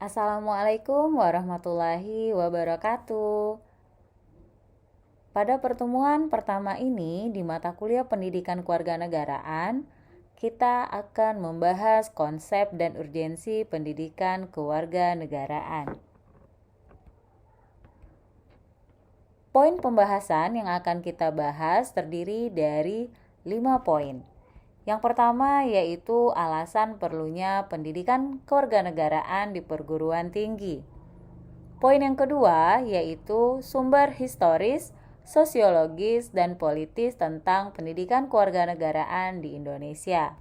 Assalamualaikum warahmatullahi wabarakatuh. Pada pertemuan pertama ini di mata kuliah Pendidikan Kewarganegaraan, kita akan membahas konsep dan urgensi pendidikan kewarganegaraan. Poin pembahasan yang akan kita bahas terdiri dari 5 poin. Yang pertama yaitu alasan perlunya pendidikan kewarganegaraan di perguruan tinggi. Poin yang kedua yaitu sumber historis, sosiologis, dan politis tentang pendidikan kewarganegaraan di Indonesia.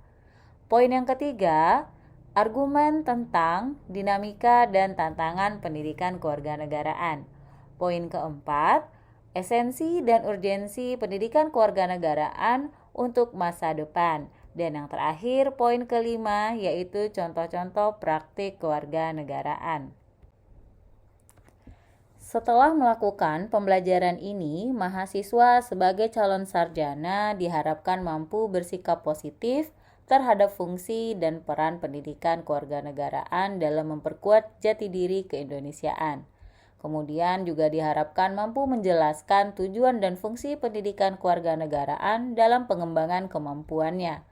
Poin yang ketiga, argumen tentang dinamika dan tantangan pendidikan kewarganegaraan. Poin keempat, esensi dan urgensi pendidikan kewarganegaraan untuk masa depan. Dan yang terakhir, poin kelima yaitu contoh-contoh praktik kewarganegaraan. Setelah melakukan pembelajaran ini, mahasiswa sebagai calon sarjana diharapkan mampu bersikap positif terhadap fungsi dan peran pendidikan kewarganegaraan dalam memperkuat jati diri keindonesiaan. Kemudian juga diharapkan mampu menjelaskan tujuan dan fungsi pendidikan kewarganegaraan dalam pengembangan kemampuannya.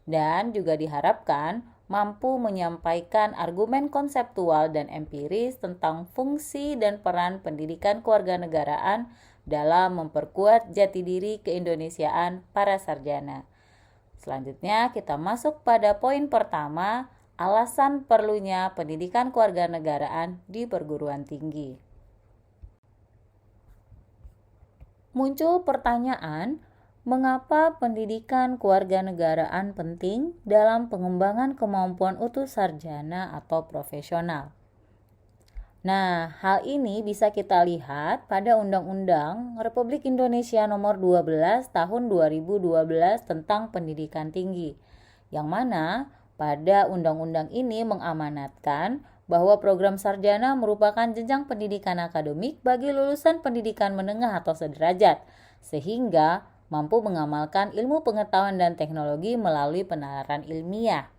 Dan juga diharapkan mampu menyampaikan argumen konseptual dan empiris tentang fungsi dan peran pendidikan kewarganegaraan dalam memperkuat jati diri keindonesiaan para sarjana. Selanjutnya kita masuk pada poin pertama, alasan perlunya pendidikan kewarganegaraan di perguruan tinggi. Muncul pertanyaan, mengapa pendidikan kewarganegaraan penting dalam pengembangan kemampuan utuh sarjana atau profesional? Nah, hal ini bisa kita lihat pada Undang-Undang Republik Indonesia Nomor 12 Tahun 2012 tentang Pendidikan Tinggi, yang mana pada undang-undang ini mengamanatkan bahwa program sarjana merupakan jenjang pendidikan akademik bagi lulusan pendidikan menengah atau sederajat, sehingga mampu mengamalkan ilmu pengetahuan dan teknologi melalui penalaran ilmiah.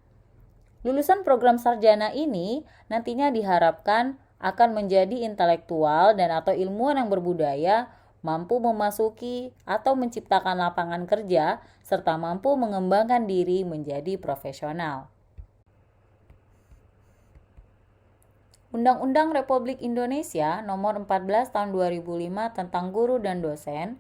Lulusan program sarjana ini nantinya diharapkan akan menjadi intelektual dan atau ilmuwan yang berbudaya, mampu memasuki atau menciptakan lapangan kerja, serta mampu mengembangkan diri menjadi profesional. Undang-Undang Republik Indonesia Nomor 14 Tahun 2005 tentang guru dan dosen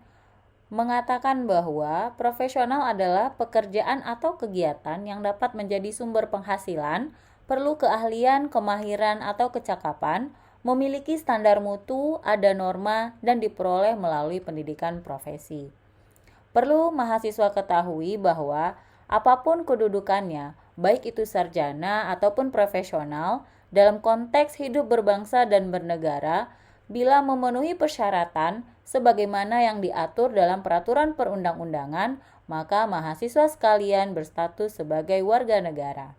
mengatakan bahwa profesional adalah pekerjaan atau kegiatan yang dapat menjadi sumber penghasilan, perlu keahlian, kemahiran, atau kecakapan, memiliki standar mutu, ada norma, dan diperoleh melalui pendidikan profesi. Perlu mahasiswa ketahui bahwa apapun kedudukannya, baik itu sarjana ataupun profesional, dalam konteks hidup berbangsa dan bernegara, bila memenuhi persyaratan sebagaimana yang diatur dalam peraturan perundang-undangan, maka mahasiswa sekalian berstatus sebagai warga negara.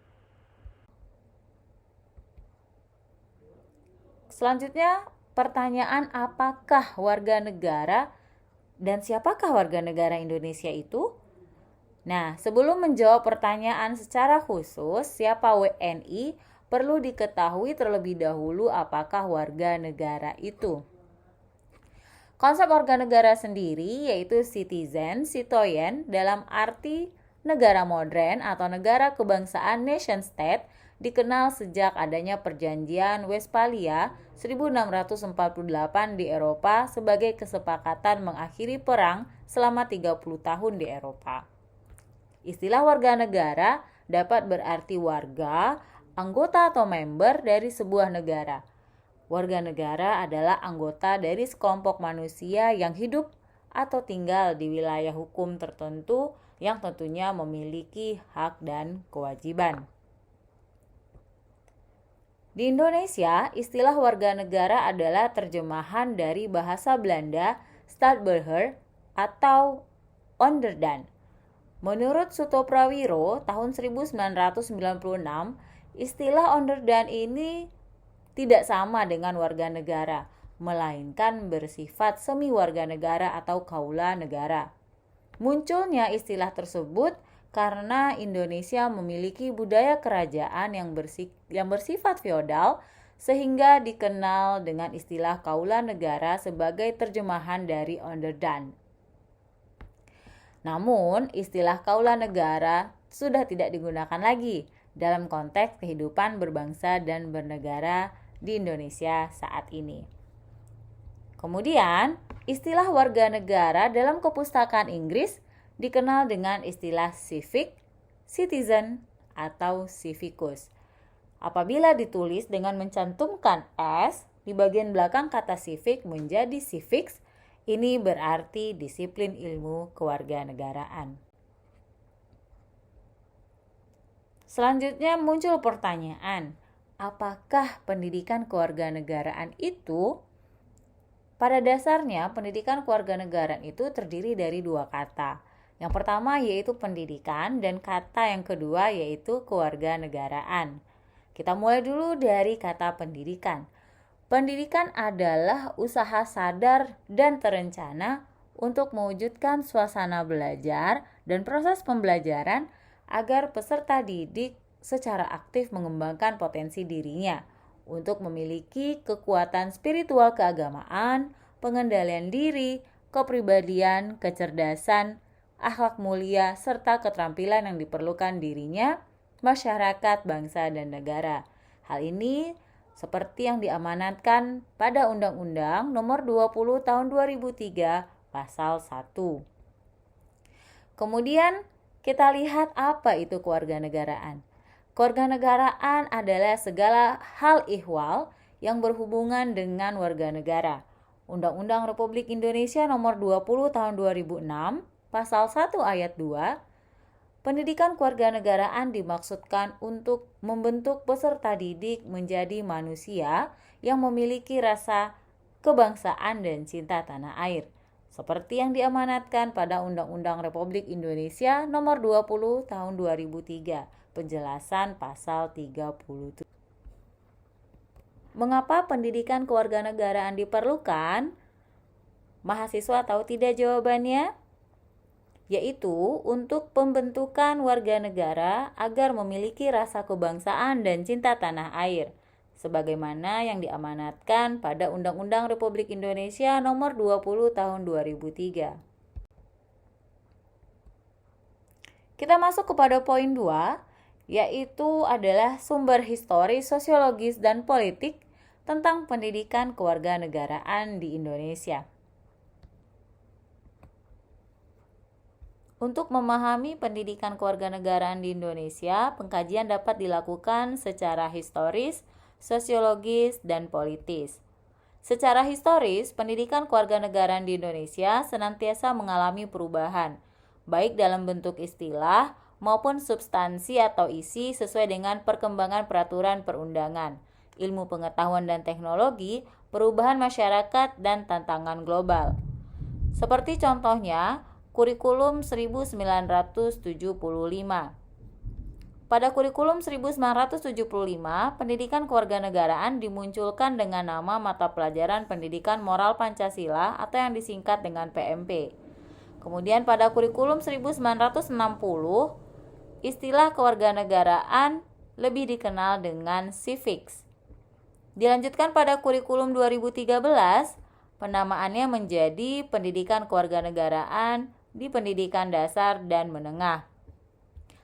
Selanjutnya, pertanyaan apakah warga negara dan siapakah warga negara Indonesia itu? Nah, sebelum menjawab pertanyaan secara khusus, siapa WNI, perlu diketahui terlebih dahulu apakah warga negara itu. Konsep warga negara sendiri yaitu citizen, citoyen dalam arti negara modern atau negara kebangsaan nation state dikenal sejak adanya perjanjian Westphalia 1648 di Eropa sebagai kesepakatan mengakhiri perang selama 30 tahun di Eropa. Istilah warga negara dapat berarti warga, anggota atau member dari sebuah negara. Warga negara adalah anggota dari sekelompok manusia yang hidup atau tinggal di wilayah hukum tertentu yang tentunya memiliki hak dan kewajiban. Di Indonesia, istilah warga negara adalah terjemahan dari bahasa Belanda Staatburger atau Onderdan. Menurut Suto Prawiro tahun 1996, istilah Onderdan ini tidak sama dengan warga negara, melainkan bersifat semi warga negara atau kaula negara. Munculnya istilah tersebut karena Indonesia memiliki budaya kerajaan yang bersifat feodal sehingga dikenal dengan istilah kaula negara sebagai terjemahan dari onderdaan. Namun, istilah kaula negara sudah tidak digunakan lagi dalam konteks kehidupan berbangsa dan bernegara di Indonesia saat ini. Kemudian, istilah warga negara dalam kepustakaan Inggris dikenal dengan istilah civic, citizen, atau civicus. Apabila ditulis dengan mencantumkan S di bagian belakang kata civic menjadi civics, ini berarti disiplin ilmu kewarganegaraan. Selanjutnya muncul pertanyaan, apakah pendidikan kewarganegaraan itu? Pada dasarnya, pendidikan kewarganegaraan itu terdiri dari dua kata. Yang pertama yaitu pendidikan dan kata yang kedua yaitu kewarganegaraan. Kita mulai dulu dari kata pendidikan. Pendidikan adalah usaha sadar dan terencana untuk mewujudkan suasana belajar dan proses pembelajaran agar peserta didik secara aktif mengembangkan potensi dirinya untuk memiliki kekuatan spiritual keagamaan, pengendalian diri, kepribadian, kecerdasan, akhlak mulia, serta keterampilan yang diperlukan dirinya, masyarakat, bangsa, dan negara. Hal ini seperti yang diamanatkan pada Undang-Undang Nomor 20 Tahun 2003 Pasal 1. Kemudian kita lihat apa itu kewarganegaraan. Kewarganegaraan adalah segala hal ihwal yang berhubungan dengan warga negara. Undang-Undang Republik Indonesia Nomor 20 Tahun 2006 Pasal 1 Ayat 2, pendidikan kewarganegaraan dimaksudkan untuk membentuk peserta didik menjadi manusia yang memiliki rasa kebangsaan dan cinta tanah air, seperti yang diamanatkan pada Undang-Undang Republik Indonesia Nomor 20 Tahun 2003, penjelasan pasal 37. Mengapa pendidikan kewarganegaraan diperlukan? Mahasiswa tahu tidak jawabannya? Yaitu untuk pembentukan warga negara agar memiliki rasa kebangsaan dan cinta tanah air, sebagaimana yang diamanatkan pada Undang-Undang Republik Indonesia Nomor 20 Tahun 2003. Kita masuk kepada poin 2, yaitu adalah sumber historis, sosiologis, dan politik tentang pendidikan kewarganegaraan di Indonesia. Untuk memahami pendidikan kewarganegaraan di Indonesia, pengkajian dapat dilakukan secara historis, sosiologis, dan politis. Secara historis, pendidikan kewarganegaraan di Indonesia senantiasa mengalami perubahan, baik dalam bentuk istilah maupun substansi atau isi sesuai dengan perkembangan peraturan perundangan, ilmu pengetahuan dan teknologi, perubahan masyarakat, dan tantangan global. Seperti contohnya, Kurikulum 1975. Pada kurikulum 1975, pendidikan kewarganegaraan dimunculkan dengan nama mata pelajaran Pendidikan Moral Pancasila atau yang disingkat dengan PMP. Kemudian pada kurikulum 1960, istilah kewarganegaraan lebih dikenal dengan civics. Dilanjutkan pada kurikulum 2013, penamaannya menjadi Pendidikan Kewarganegaraan di pendidikan dasar dan menengah.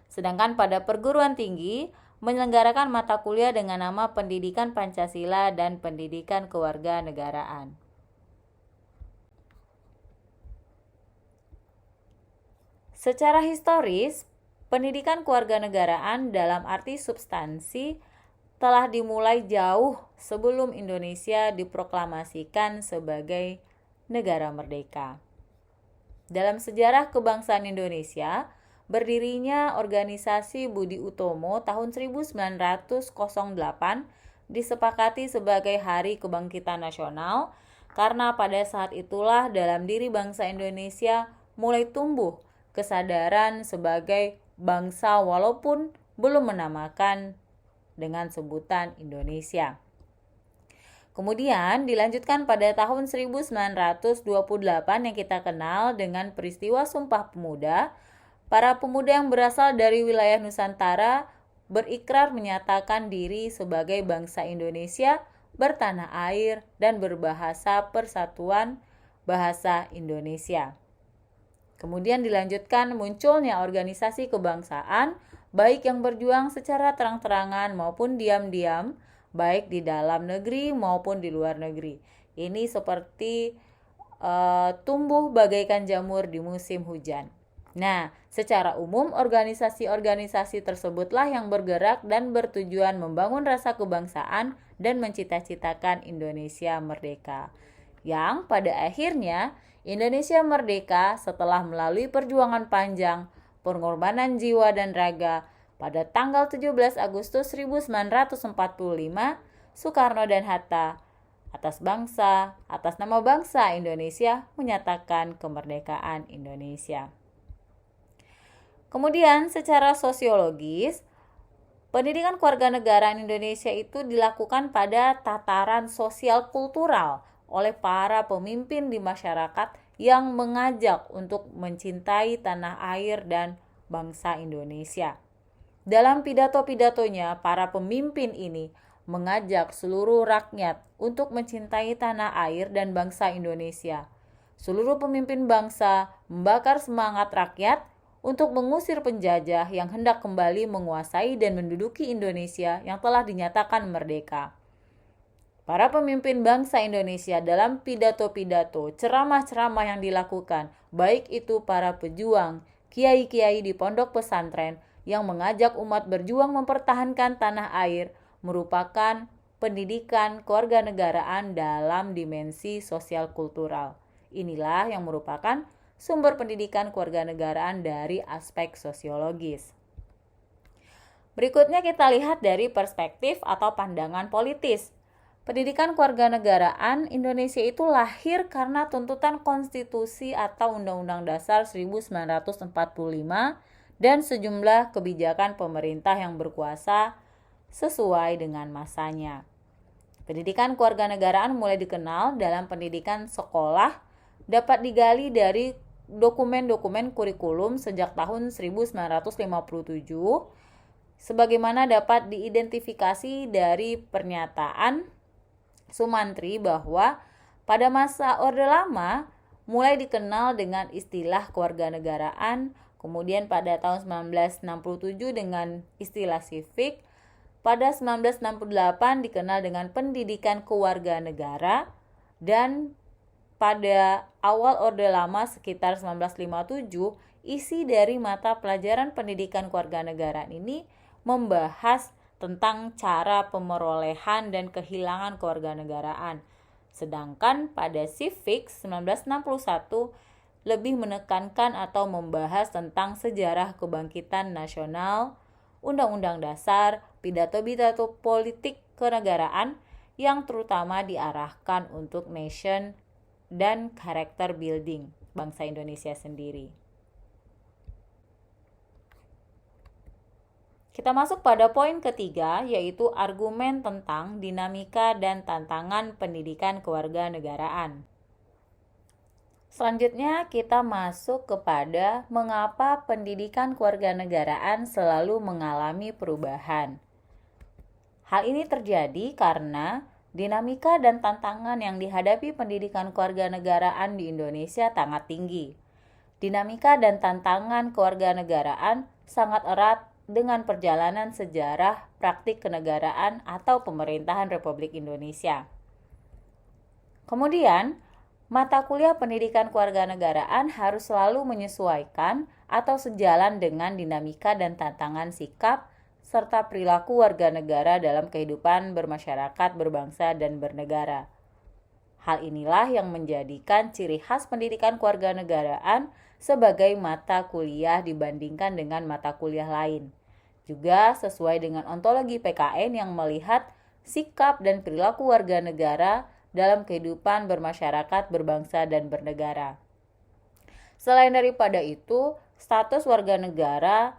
Sedangkan pada perguruan tinggi menyelenggarakan mata kuliah dengan nama Pendidikan Pancasila dan Pendidikan Kewarganegaraan. Secara historis, pendidikan kewarganegaraan dalam arti substansi telah dimulai jauh sebelum Indonesia diproklamasikan sebagai negara merdeka. Dalam sejarah kebangsaan Indonesia, berdirinya organisasi Budi Utomo tahun 1908 disepakati sebagai Hari Kebangkitan Nasional karena pada saat itulah dalam diri bangsa Indonesia mulai tumbuh kesadaran sebagai bangsa walaupun belum menamakan dengan sebutan Indonesia. Kemudian dilanjutkan pada tahun 1928 yang kita kenal dengan peristiwa Sumpah Pemuda. Para pemuda yang berasal dari wilayah Nusantara berikrar menyatakan diri sebagai bangsa Indonesia bertanah air dan berbahasa Persatuan Bahasa Indonesia. Kemudian dilanjutkan munculnya organisasi kebangsaan, baik yang berjuang secara terang-terangan maupun diam-diam, baik di dalam negeri maupun di luar negeri. Ini seperti tumbuh bagaikan jamur di musim hujan. Nah, secara umum organisasi-organisasi tersebutlah yang bergerak dan bertujuan membangun rasa kebangsaan dan mencita-citakan Indonesia merdeka. Yang pada akhirnya Indonesia merdeka setelah melalui perjuangan panjang, pengorbanan jiwa dan raga. Pada tanggal 17 Agustus 1945, Soekarno dan Hatta atas nama bangsa Indonesia menyatakan kemerdekaan Indonesia. Kemudian secara sosiologis, pendidikan kewarganegaraan Indonesia itu dilakukan pada tataran sosial kultural oleh para pemimpin di masyarakat yang mengajak untuk mencintai tanah air dan bangsa Indonesia. Dalam pidato-pidatonya, para pemimpin ini mengajak seluruh rakyat untuk mencintai tanah air dan bangsa Indonesia. Seluruh pemimpin bangsa membakar semangat rakyat untuk mengusir penjajah yang hendak kembali menguasai dan menduduki Indonesia yang telah dinyatakan merdeka. Para pemimpin bangsa Indonesia dalam pidato-pidato, ceramah-ceramah yang dilakukan, baik itu para pejuang, kiai-kiai di pondok pesantren yang mengajak umat berjuang mempertahankan tanah air, merupakan pendidikan kewarganegaraan dalam dimensi sosial kultural. Inilah yang merupakan sumber pendidikan kewarganegaraan dari aspek sosiologis. Berikutnya kita lihat dari perspektif atau pandangan politis. Pendidikan kewarganegaraan Indonesia itu lahir karena tuntutan konstitusi atau Undang-Undang Dasar 1945 dan sejumlah kebijakan pemerintah yang berkuasa sesuai dengan masanya. Pendidikan kewarganegaraan mulai dikenal dalam pendidikan sekolah, dapat digali dari dokumen-dokumen kurikulum sejak tahun 1957, sebagaimana dapat diidentifikasi dari pernyataan Sumantri bahwa pada masa Orde Lama mulai dikenal dengan istilah kewarganegaraan, kemudian pada tahun 1967 dengan istilah civic, pada 1968 dikenal dengan pendidikan kewarganegara, dan pada awal Orde Lama sekitar 1957, isi dari mata pelajaran pendidikan kewarganegaraan ini membahas tentang cara pemerolehan dan kehilangan kewarganegaraan. Sedangkan pada civic 1961 lebih menekankan atau membahas tentang sejarah kebangkitan nasional, Undang-Undang Dasar, pidato-pidato politik kenegaraan yang terutama diarahkan untuk nation dan character building bangsa Indonesia sendiri. Kita masuk pada poin ketiga, yaitu argumen tentang dinamika dan tantangan pendidikan kewarganegaraan. Selanjutnya kita masuk kepada mengapa pendidikan kewarganegaraan selalu mengalami perubahan. Hal ini terjadi karena dinamika dan tantangan yang dihadapi pendidikan kewarganegaraan di Indonesia sangat tinggi. Dinamika dan tantangan kewarganegaraan sangat erat dengan perjalanan sejarah praktik kenegaraan atau pemerintahan Republik Indonesia. Kemudian, mata kuliah pendidikan kewarganegaraan harus selalu menyesuaikan atau sejalan dengan dinamika dan tantangan sikap serta perilaku warga negara dalam kehidupan bermasyarakat, berbangsa, dan bernegara. Hal inilah yang menjadikan ciri khas pendidikan kewarganegaraan sebagai mata kuliah dibandingkan dengan mata kuliah lain. Juga sesuai dengan ontologi PKN yang melihat sikap dan perilaku warga negara dalam kehidupan bermasyarakat, berbangsa, dan bernegara. Selain daripada itu, status warga negara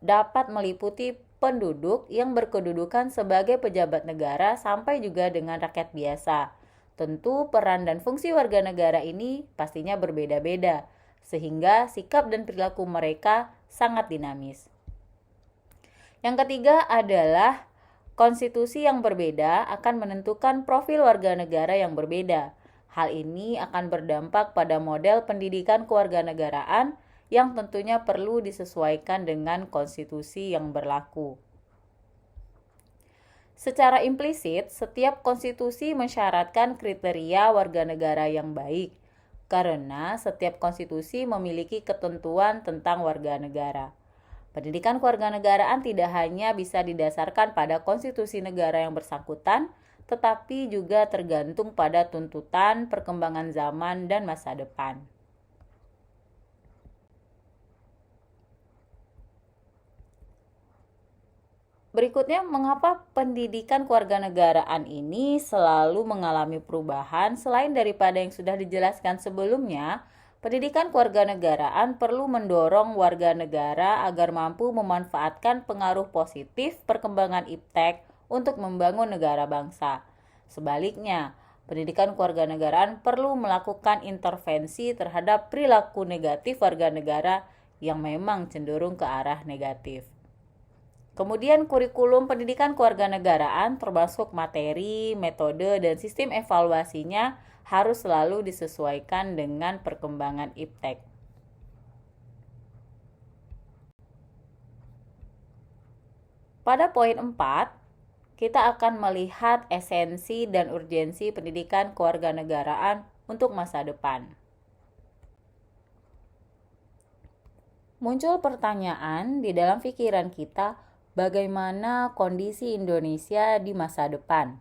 dapat meliputi penduduk yang berkedudukan sebagai pejabat negara sampai juga dengan rakyat biasa. Tentu peran dan fungsi warga negara ini pastinya berbeda-beda, sehingga sikap dan perilaku mereka sangat dinamis. Yang ketiga adalah konstitusi yang berbeda akan menentukan profil warga negara yang berbeda. Hal ini akan berdampak pada model pendidikan kewarganegaraan yang tentunya perlu disesuaikan dengan konstitusi yang berlaku. Secara implisit, setiap konstitusi mensyaratkan kriteria warga negara yang baik, karena setiap konstitusi memiliki ketentuan tentang warga negara. Pendidikan kewarganegaraan tidak hanya bisa didasarkan pada konstitusi negara yang bersangkutan, tetapi juga tergantung pada tuntutan, perkembangan zaman, dan masa depan. Berikutnya, mengapa pendidikan kewarganegaraan ini selalu mengalami perubahan selain daripada yang sudah dijelaskan sebelumnya? Pendidikan kewarganegaraan perlu mendorong warga negara agar mampu memanfaatkan pengaruh positif perkembangan iptek untuk membangun negara bangsa. Sebaliknya, pendidikan kewarganegaraan perlu melakukan intervensi terhadap perilaku negatif warga negara yang memang cenderung ke arah negatif. Kemudian kurikulum pendidikan kewarganegaraan termasuk materi, metode, dan sistem evaluasinya harus selalu disesuaikan dengan perkembangan iptek. Pada poin 4, kita akan melihat esensi dan urgensi pendidikan kewarganegaraan untuk masa depan. Muncul pertanyaan di dalam pikiran kita, bagaimana kondisi Indonesia di masa depan?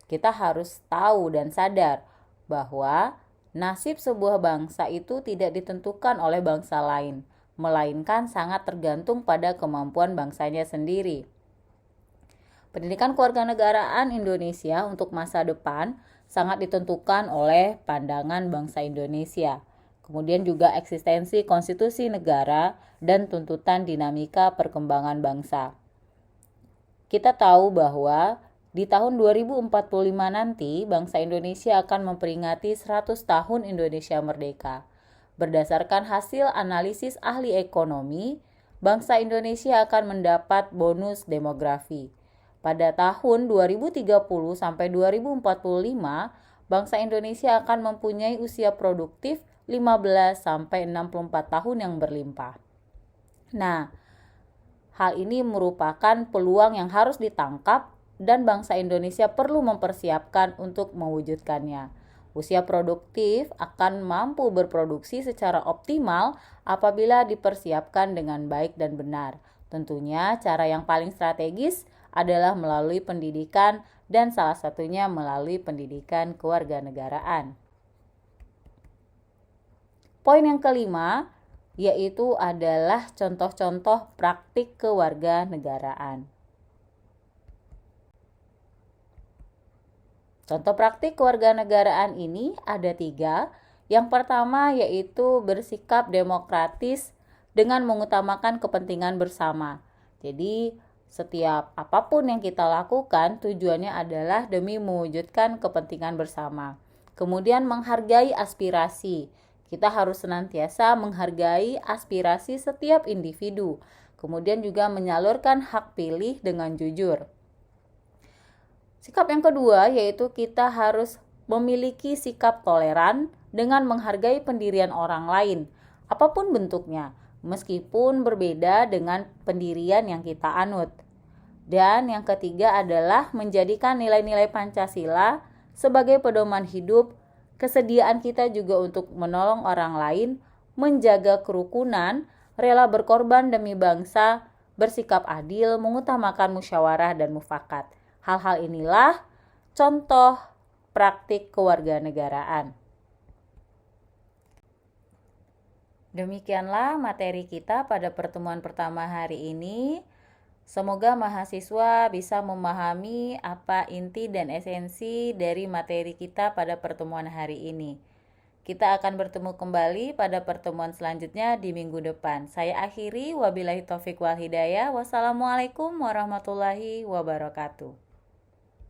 Kita harus tahu dan sadar bahwa nasib sebuah bangsa itu tidak ditentukan oleh bangsa lain, melainkan sangat tergantung pada kemampuan bangsanya sendiri. Pendidikan kewarganegaraan Indonesia untuk masa depan sangat ditentukan oleh pandangan bangsa Indonesia. Kemudian juga eksistensi konstitusi negara dan tuntutan dinamika perkembangan bangsa. Kita tahu bahwa di tahun 2045 nanti, bangsa Indonesia akan memperingati 100 tahun Indonesia merdeka. Berdasarkan hasil analisis ahli ekonomi, bangsa Indonesia akan mendapat bonus demografi. Pada tahun 2030 sampai 2045, bangsa Indonesia akan mempunyai usia produktif 15 sampai 64 tahun yang berlimpah. Nah, hal ini merupakan peluang yang harus ditangkap dan bangsa Indonesia perlu mempersiapkan untuk mewujudkannya. Usia produktif akan mampu berproduksi secara optimal apabila dipersiapkan dengan baik dan benar. Tentunya cara yang paling strategis adalah melalui pendidikan dan salah satunya melalui pendidikan kewarganegaraan. Poin yang kelima yaitu adalah contoh-contoh praktik kewarganegaraan. Contoh praktik kewarganegaraan ini ada 3. Yang pertama yaitu bersikap demokratis dengan mengutamakan kepentingan bersama. Jadi setiap apapun yang kita lakukan tujuannya adalah demi mewujudkan kepentingan bersama. Kemudian menghargai aspirasi. Kita harus senantiasa menghargai aspirasi setiap individu. Kemudian juga menyalurkan hak pilih dengan jujur. Sikap yang kedua yaitu kita harus memiliki sikap toleran dengan menghargai pendirian orang lain, apapun bentuknya, meskipun berbeda dengan pendirian yang kita anut. Dan yang ketiga adalah menjadikan nilai-nilai Pancasila sebagai pedoman hidup, kesediaan kita juga untuk menolong orang lain, menjaga kerukunan, rela berkorban demi bangsa, bersikap adil, mengutamakan musyawarah dan mufakat. Hal-hal inilah contoh praktik kewarganegaraan. Demikianlah materi kita pada pertemuan pertama hari ini. Semoga mahasiswa bisa memahami apa inti dan esensi dari materi kita pada pertemuan hari ini. Kita akan bertemu kembali pada pertemuan selanjutnya di minggu depan. Saya akhiri, wabillahi taufik wal hidayah. Wassalamualaikum warahmatullahi wabarakatuh.